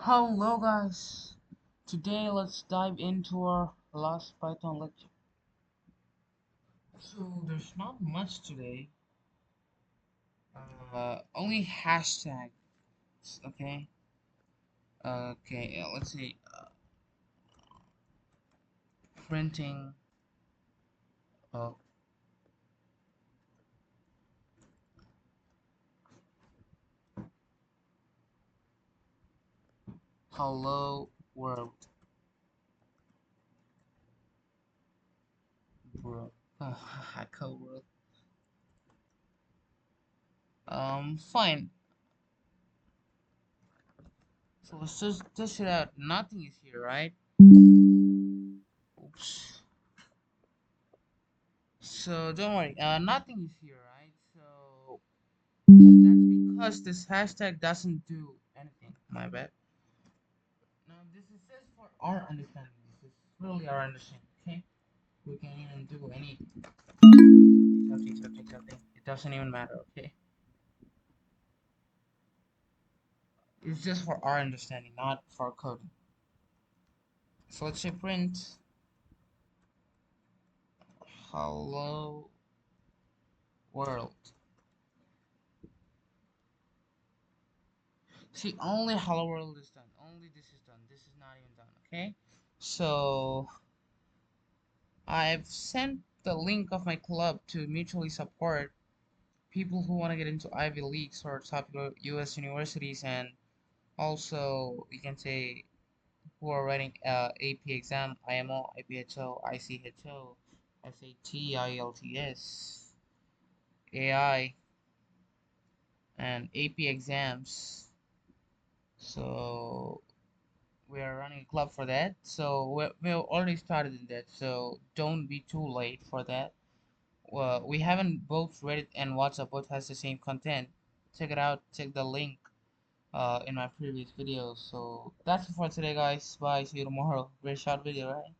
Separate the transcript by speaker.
Speaker 1: Hello guys, today let's dive into our last Python lecture. So there's not much today, only hashtags, okay? Let's see, printing, uh, hello world, bro, hello world, fine, so let's just test it out, nothing is here, right? Oops. So don't worry, nothing is here, right? So that's because this hashtag doesn't do anything. My bad. Now this is just for our understanding. This is really our understanding. Okay, we can even do any something. It doesn't even matter. Okay, it's just for our understanding, not for coding. So let's say print hello world. See, only hello world is done. Only this is done. This is not even done. Okay, so I've sent the link of my club to mutually support people who want to get into Ivy Leagues or top US universities, and also you can say who are writing AP exam, IMO, IPHO, ICHO, SAT, IELTS, AI, and AP exams. So we are running a club for that. So we already started in that. So don't be too late for that. Well, we haven't both Reddit and WhatsApp both has the same content. Check it out. Check the link in my previous videos. So that's it for today, guys. Bye. See you tomorrow. Very short video, right?